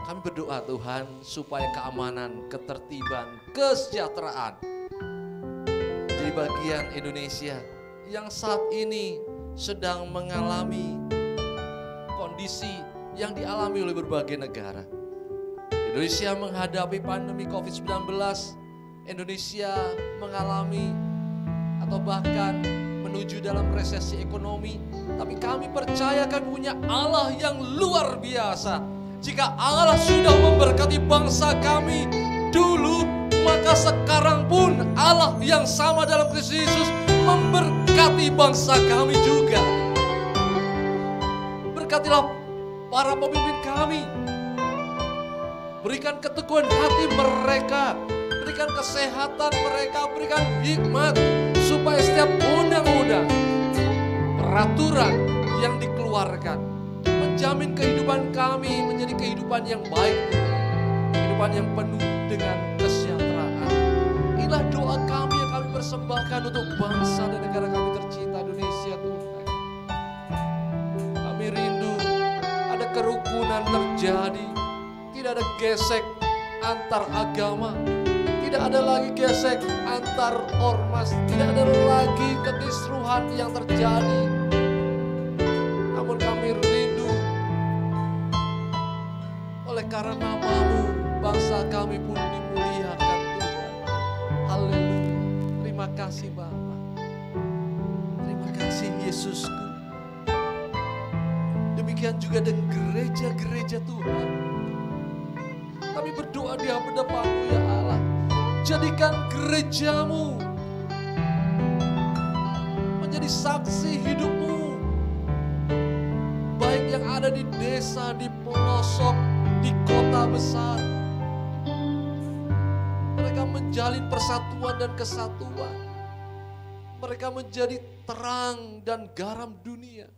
Speaker 3: Kami berdoa Tuhan supaya keamanan, ketertiban, kesejahteraan jadi bagian Indonesia yang saat ini sedang mengalami kondisi yang dialami oleh berbagai negara. Indonesia menghadapi pandemi COVID-19, Indonesia mengalami atau bahkan menuju dalam resesi ekonomi. Tapi kami percaya kami punya Allah yang luar biasa. Jika Allah sudah memberkati bangsa kami dulu, maka sekarang pun Allah yang sama dalam Kristus Yesus memberkati bangsa kami juga. Berkatilah para pemimpin kami. Berikan keteguhan hati mereka, berikan kesehatan mereka, berikan hikmat supaya setiap undang-undang, peraturan yang dikeluarkan menjamin kehidupan kami menjadi kehidupan yang baik, kehidupan yang penuh dengan kesejahteraan. Inilah doa kami yang kami persembahkan untuk bangsa dan negara kami tercinta Indonesia Tuhan. Kami rindu ada kerukunan terjadi, tidak ada gesek antar agama, tidak ada lagi gesek antar ormas, tidak ada lagi kekisruhan yang terjadi. Namun kami rindu oleh karena nama-Mu, bangsa kami pun dimuliakan Tuhan. Haleluya. Terima kasih Bapa. Terima kasih Yesusku. Demikian juga dengan gereja-gereja Tuhan. Kami berdoa di hadapan-Mu ya Allah. Jadikan gereja-Mu menjadi saksi hidup-Mu. Baik yang ada di desa, di pelosok, di kota besar. Mereka menjalin persatuan dan kesatuan. Mereka menjadi terang dan garam dunia.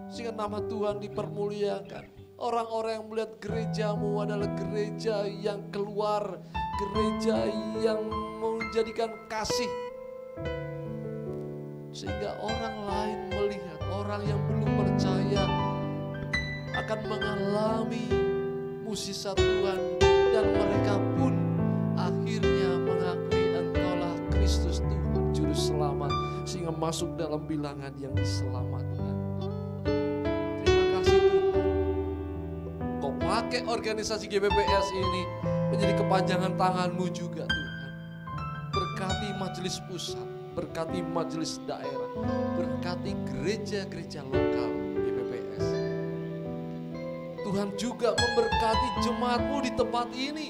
Speaker 3: Sehingga nama Tuhan dipermuliakan. Orang-orang yang melihat gereja-Mu adalah gereja yang keluar, gereja yang menjadikan kasih. Sehingga orang lain melihat, orang yang belum percaya akan mengalami mukjizat Tuhan dan mereka pun akhirnya mengakui Engkaulah Kristus Tuhan Juru Selamat sehingga masuk dalam bilangan yang diselamatkan. Terima kasih Tuhan. Kau pakai organisasi GBPS ini menjadi kepanjangan tangan-Mu juga Tuhan. Berkati majelis pusat, berkati majelis daerah, berkati gereja-gereja lokal GBPS. Tuhan juga memberkati jemaat-Mu di tempat ini.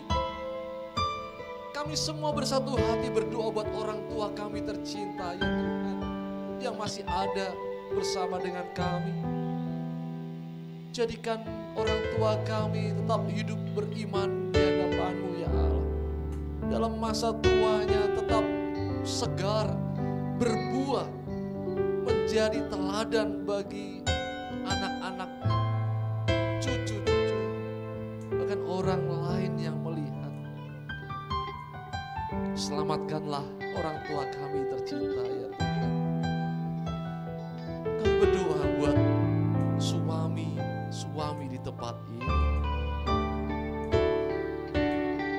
Speaker 3: Kami semua bersatu hati berdoa buat orang tua kami tercinta ya Tuhan, yang masih ada bersama dengan kami. Jadikan orang tua kami tetap hidup beriman di hadapan-Mu ya Allah. Dalam masa tuanya tetap segar, berbuah, menjadi teladan bagi anak-anak, cucu-cucu, bahkan orang lain yang melihat. selamatkanlah orang tua kami tercinta ya Tuhan. Kami berdoa buat suami di tempat ini.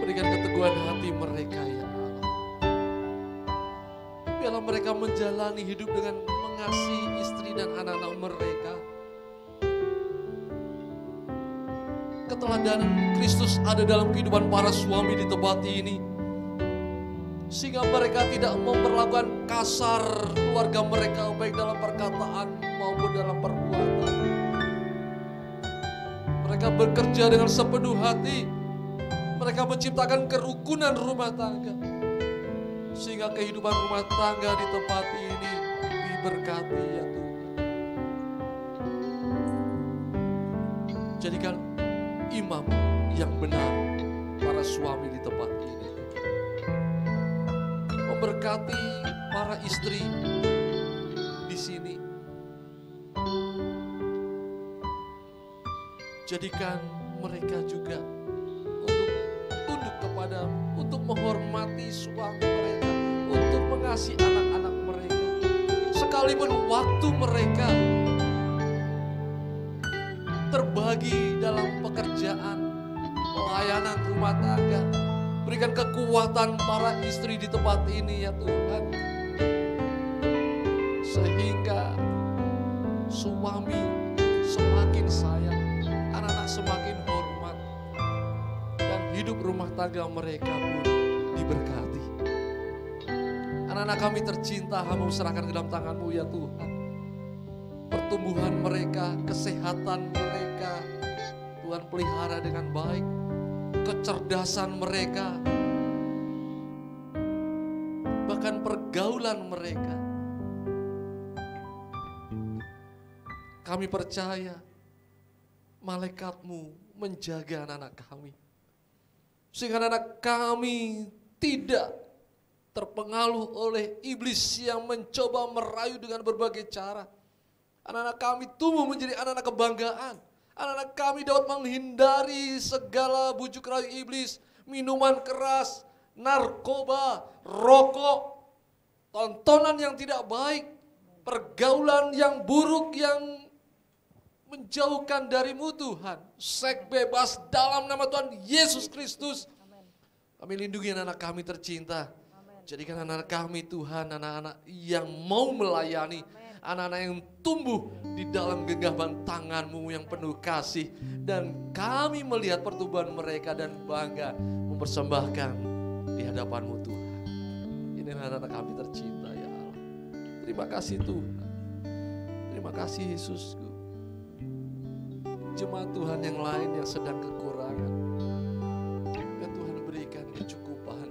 Speaker 3: Berikan keteguhan hati mereka ya Allah. Biarlah mereka menjalani hidup dengan mengasihi istri dan anak-anak mereka. Keteladanan Kristus ada dalam kehidupan para suami di tempat ini, sehingga mereka tidak memperlakukan kasar keluarga mereka, baik dalam perkataan maupun dalam perbuatan. Mereka bekerja dengan sepenuh hati. Mereka menciptakan kerukunan rumah tangga, sehingga kehidupan rumah tangga di tempat ini diberkati ya Tuhan. Jadikan imam yang benar para suami di tempat ini. Memberkati para istri di sini. Jadikan mereka juga untuk tunduk kepadamu, untuk menghormati suami mereka, untuk mengasihi anak-anak mereka. Sekalipun waktu mereka terbagi dalam pekerjaan, pelayanan rumah tangga, berikan kekuatan para istri di tempat ini ya Tuhan. Sehingga suami semakin sayang, anak-anak semakin hormat, dan hidup rumah tangga mereka pun diberkati. Anak-anak kami tercinta, Hamba serahkan ke dalam tangan-Mu ya Tuhan. Pertumbuhan mereka, kesehatan mereka, Tuhan pelihara dengan baik. Kecerdasan mereka, bahkan pergaulan mereka. Kami percaya malaikat-Mu menjaga anak-anak kami, sehingga anak kami tidak terpengaruh oleh iblis yang mencoba merayu dengan berbagai cara. Anak-anak kami tumbuh menjadi anak-anak kebanggaan. Anak-anak kami dapat menghindari segala bujuk rayu iblis, minuman keras, narkoba, rokok, tontonan yang tidak baik, pergaulan yang buruk yang menjauhkan dari-Mu Tuhan. Seks bebas dalam nama Tuhan Yesus Kristus. Kami lindungi anak-anak kami tercinta. Jadikan anak-anak kami Tuhan, anak-anak yang mau melayani. Anak-anak yang tumbuh di dalam genggaman tangan-Mu yang penuh kasih. Dan kami melihat pertumbuhan mereka dan bangga mempersembahkan di hadapan-Mu Tuhan. Ini anak-anak kami tercinta ya Allah. Terima kasih Tuhan. Terima kasih Yesusku. Jemaat Tuhan yang lain yang sedang kekurangan, ya Tuhan berikan kecukupan.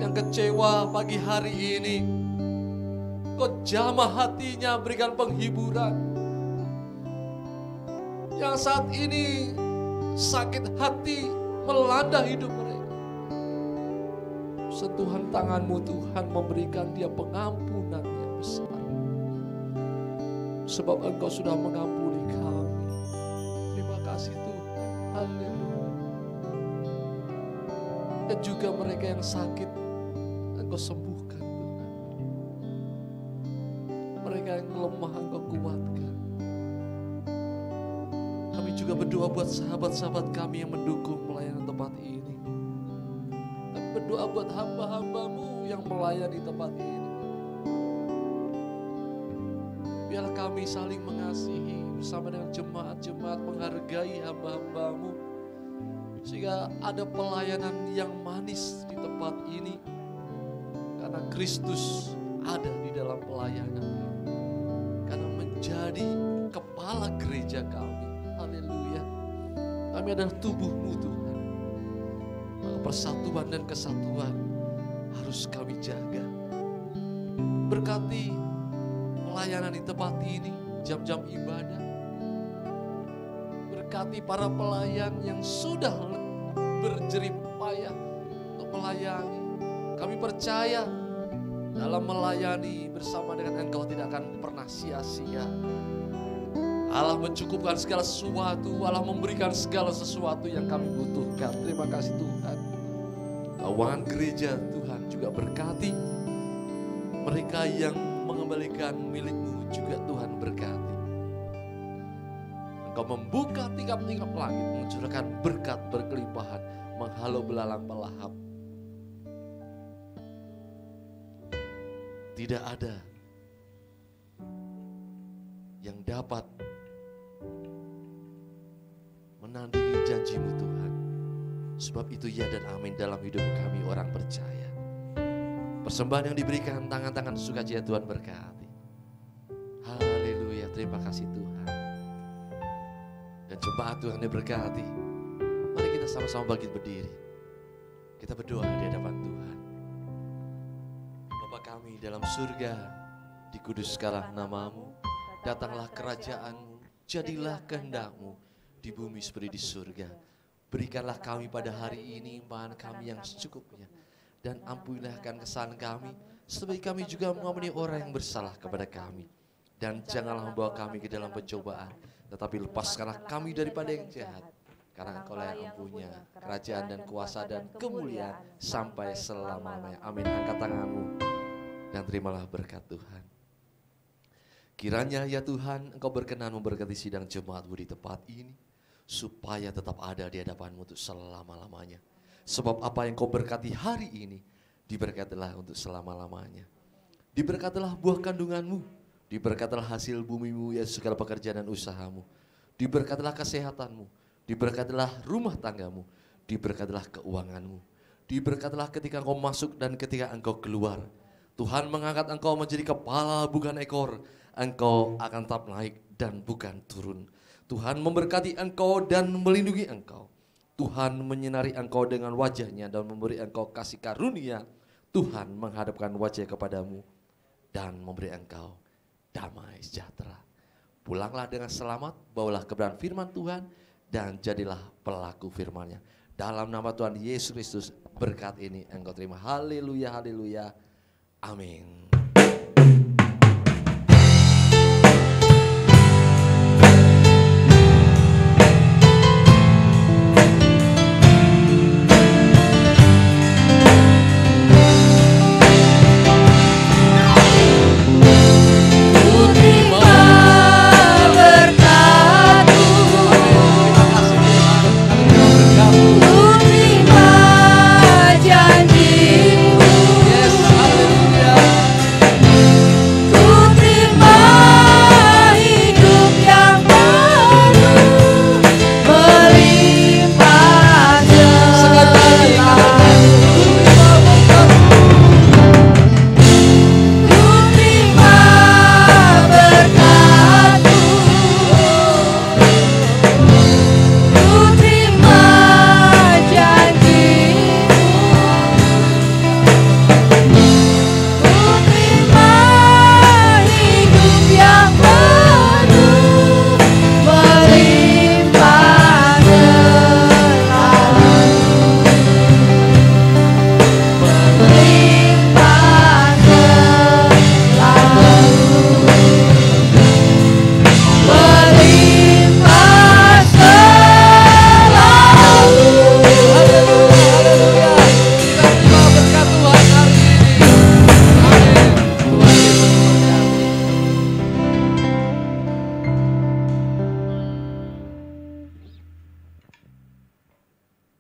Speaker 3: Yang kecewa pagi hari ini, Kau jamah hatinya, berikan penghiburan. Yang saat ini sakit hati melanda hidup mereka, sentuhan tangan-Mu Tuhan memberikan dia pengampunan yang besar. Sebab Engkau sudah mengampuni kami. Terima kasih Tuhan. Haleluya. Dan juga mereka yang sakit, Engkau sembuhkan Tuhan. Mereka yang lemah Engkau kuatkan. Kami juga berdoa buat sahabat-sahabat kami yang mendukung pelayanan tempat ini. Kami berdoa buat hamba-hamba-Mu yang melayani tempat ini. Biarlah kami saling mengasihi bersama dengan jemaat-jemaat, menghargai hamba-hamba-Mu. Sehingga ada pelayanan yang manis di tempat ini. Karena Kristus ada di dalam pelayanan. Karena menjadi kepala gereja kami. Haleluya. Kami adalah tubuh-Mu Tuhan. Maka persatuan dan kesatuan harus kami jaga. Berkati pelayanan di tempat ini, jam-jam ibadah. Berkati para pelayan yang sudah berjerih payah untuk melayani. Kami percaya dalam melayani bersama dengan Engkau tidak akan pernah sia-sia. Allah mencukupkan segala sesuatu, Allah memberikan segala sesuatu yang kami butuhkan. Terima kasih Tuhan. Keuangan gereja Tuhan juga berkati. Mereka yang mengembalikan milik-Mu juga Tuhan berkati. Engkau membuka tingkap-tingkap langit, mencurahkan berkat berkelimpahan, menghalau belalang pelahap. Tidak ada yang dapat menandingi janji-Mu Tuhan. Sebab itu ya dan amin dalam hidup kami orang percaya. Persembahan yang diberikan tangan-tangan sukacita Tuhan berkati. Haleluya, terima kasih Tuhan. Dan jemaat Tuhan yang berkati. Mari kita sama-sama bangkit berdiri. Kita berdoa di hadapan Tuhan. Bapa kami dalam surga, dikuduskanlah nama-Mu, datanglah kerajaan-Mu, jadilah kehendak-Mu di bumi seperti di surga. Berikanlah kami pada hari ini makan kami yang secukupnya. Dan ampunilah kesalahan kami, seperti kami juga mengampuni orang yang bersalah kepada kami. Dan janganlah membawa kami ke dalam pencobaan, tetapi lepaskanlah kami daripada yang jahat. Karena Engkau yang mempunyai kerajaan dan kuasa dan kemuliaan sampai selama-lamanya. Amin. Angkat tanganmu dan terimalah berkat Tuhan. Kiranya ya Tuhan, Engkau berkenan memberkati sidang jemaat-Mu di tempat ini, supaya tetap ada di hadapan-Mu untuk selama-lamanya. Sebab apa yang Kau berkati hari ini, diberkatilah untuk selama-lamanya. Diberkatilah buah kandungan-Mu, diberkatilah hasil bumi-Mu, ya segala pekerjaan dan usaha-Mu. Diberkatilah kesehatan-Mu, diberkatilah rumah tangga-Mu, diberkatilah keuangan-Mu. Diberkatilah ketika Engkau masuk dan ketika Engkau keluar. Tuhan mengangkat Engkau menjadi kepala bukan ekor. Engkau akan tetap naik dan bukan turun. Tuhan memberkati Engkau dan melindungi Engkau. Tuhan menyinari Engkau dengan wajah-Nya dan memberi Engkau kasih karunia. Tuhan menghadapkan wajah kepadamu dan memberi Engkau damai sejahtera. Pulanglah dengan selamat, bawalah kebenaran firman Tuhan dan jadilah pelaku firman-Nya. Dalam nama Tuhan Yesus Kristus berkat ini Engkau terima. Haleluya, haleluya. Amin.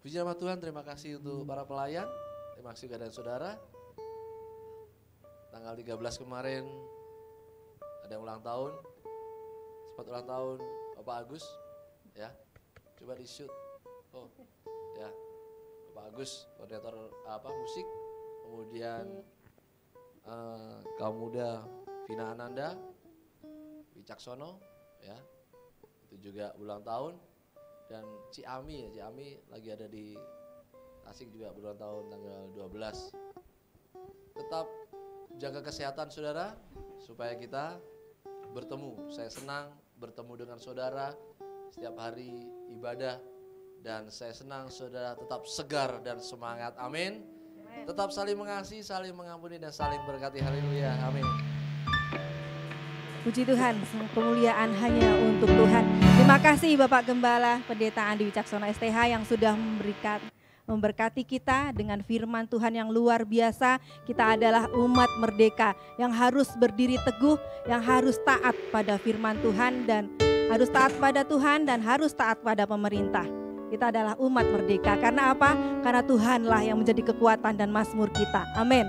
Speaker 3: Puji nama Tuhan, terima kasih untuk para pelayan, terima kasih kepada saudara. Tanggal 13 kemarin ada ulang tahun, sempat ulang tahun Bapak Agus, ya, coba di shoot, oh, ya, Bapak Agus, koordinator musik, kemudian kaum muda Vina Ananda, Wicaksono, ya, itu juga ulang tahun. Dan Ciami lagi ada di Tasik juga berulang tahun tanggal 12. Tetap jaga kesehatan saudara supaya kita bertemu. Saya senang bertemu dengan saudara setiap hari ibadah dan saya senang saudara tetap segar dan semangat. Amin. Tetap saling mengasihi, saling mengampuni dan saling berkati. Haleluya. Amin.
Speaker 2: Puji Tuhan, kemuliaan hanya untuk Tuhan. Terima kasih Bapak Gembala Pendeta Andi Wicaksono STH yang sudah memberikan memberkati kita dengan firman Tuhan yang luar biasa. Kita adalah umat merdeka yang harus berdiri teguh, yang harus taat pada firman Tuhan dan harus taat pada Tuhan dan harus taat pada pemerintah. Kita adalah umat merdeka. Karena apa? Karena Tuhanlah yang menjadi kekuatan dan mazmur kita. Amin.